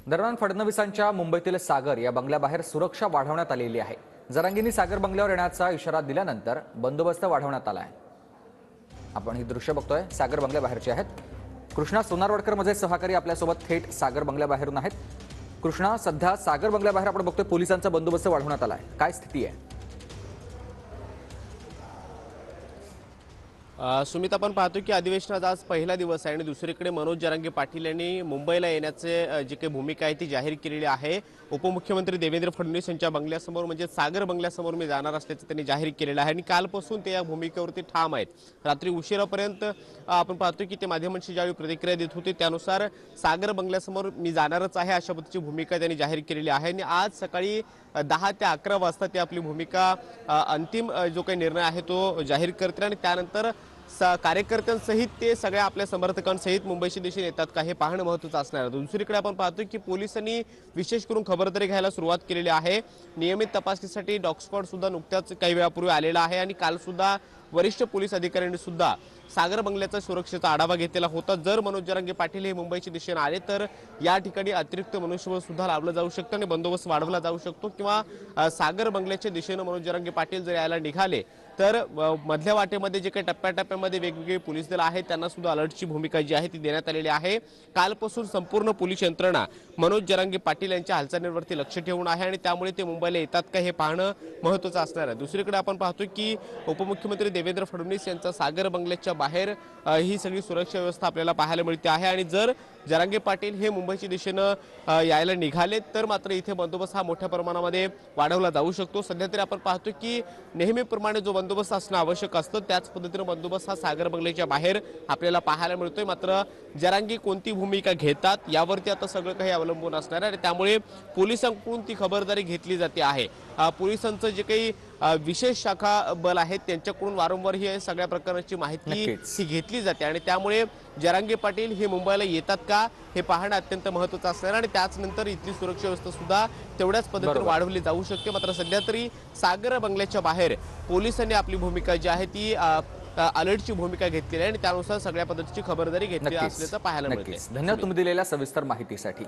दरम्यान फडणवीसांच्या मुंबईतील सागर या बंगल्याबाहेर सुरक्षा वाढवण्यात आलेली आहे। जरांगींनी सागर बंगल्यावर येण्याचा इशारा दिल्यानंतर बंदोबस्त वाढवण्यात आला आहे। आपण ही दृश्य बघतोय, सागर बंगल्याबाहेरची आहेत। कृष्णा सोनारवडकर माझे सहकारी आपल्यासोबत थेट सागर बंगल्याबाहेरून आहेत। कृष्णा, सध्या सागर बंगल्याबाहेर आपण बघतोय पोलिसांचा बंदोबस्त वाढवण्यात आला आहे, काय स्थिती आहे? सुमित, आपण पाहतो की अधिवेशनाचा आज पहिला दिवस आहे आणि दुसरीकडे मनोज जरांगे पाटील यांनी मुंबईला येण्याचे जी काही भूमिका आहे ती जाहीर केलेली आहे। उपमुख्यमंत्री देवेंद्र फडणवीस यांच्या बंगल्यासमोर म्हणजे सागर बंगल्यासमोर मी जाणार असल्याचं त्यांनी जाहीर केलेलं आहे आणि कालपासून ते या भूमिकेवरती ठाम आहेत। रात्री उशिरापर्यंत आपण पाहतो की ते माध्यमांशी ज्यावेळी प्रतिक्रिया देत होते त्यानुसार सागर बंगल्यासमोर मी जाणारच आहे अशा पद्धतीची भूमिका त्यांनी जाहीर केलेली आहे आणि आज सकाळी 10 ते 11 वाजता ते आपली भूमिका अंतिम जो काही निर्णय आहे तो जाहीर करतील आणि त्यानंतर कार्यकर्त्यांसहित ते सगळ्या आपल्या समर्थकांसहित मुंबईच्या दिशेने येतात का हे पाहणं महत्त्वाचं असणार आहे। दुसरीकडे आपण पाहतो की पोलिसांनी विशेष करून खबरदारी घ्यायला सुरुवात केलेली आहे। नियमित तपासणीसाठी डॉग स्क्वॉड सुद्धा नुकत्याच काही वेळापूर्वी आलेला आहे आणि काल सुद्धा वरिष्ठ पोलीस अधिकाऱ्यांनी सुद्धा सागर बंगल्याचा सुरक्षेचा आढावा घेतलेला होता। जर मनोज जरांगे पाटील हे मुंबईच्या दिशेने आले तर या ठिकाणी अतिरिक्त मनुष्यबळ सुद्धा लावलं जाऊ शकतं आणि बंदोबस्त वाढवला जाऊ शकतो किंवा सागर बंगल्याच्या दिशेने मनोज जरांगे पाटील जर यायला निघाले तर मधल्या वाटेमध्ये जे काही टप्प्याटप्प्यामध्ये वेगवेगळे पोलीस दल आहेत त्यांना सुद्धा अलर्टची भूमिका जी आहे ती देण्यात आलेली आहे। कालपासून संपूर्ण पोलीस यंत्रणा मनोज जरांगे पाटील यांच्या हालचालींवरती लक्ष ठेवून आहे आणि त्यामुळे ते मुंबईला येतात का हे पाहणं महत्त्वाचं असणार आहे। दुसरीकडे आपण पाहतो की उपमुख्यमंत्री देवेंद्र फडणवीस यांचा सागर बंगल्याच्या बाहेर ही सगळी सुरक्षा व्यवस्था आपल्याला पाहायला मिळते आहे आणि जर जरांगे पाटील हे मुंबईच्या दिशेने यायला निघाले तर मात्र इथे बंदोबस्त हा मोठ्या प्रमाणामध्ये वाढवला जाऊ शकतो। सध्या तरी आपण पाहतो की नेहमीप्रमाणे जो बंदोबस्त असणं आवश्यक असतं त्याच पद्धतीने बंदोबस्त हा सागर बंगल्याच्या बाहेर आपल्याला पाहायला मिळतोय। मात्र जरांगे कोणती भूमिका घेतात यावरती आता सगळं काही अवलंबून असणार आहे आणि त्यामुळे पोलिसांकडून ती खबरदारी घेतली जाते आहे। पोलिसांचं जे काही विशेष शाखा बल आहेत त्यांच्याकडून वारंवार ही सगळ्या प्रकारची माहिती घेतली जाते आणि त्यामुळे जरांगे पाटील हे मुंबईला येतात का हे पाहणं अत्यंत महत्त्वाचं असणार आणि त्याच नंतर इथली सुरक्षा व्यवस्था सुद्धा तेवढ्याच पद्धतीने वाढवली जाऊ शकते। मात्र सध्या तरी सागर बंगल्याच्या बाहेर पोलिसांनी आपली भूमिका जी आहे ती अलर्टची भूमिका घेतलेली आहे आणि त्यानुसार सगळ्या पद्धतीची खबरदारी घेतली असल्याचं पाहायला मिळते। धन्यवाद तुम्ही दिलेल्या सविस्तर माहितीसाठी।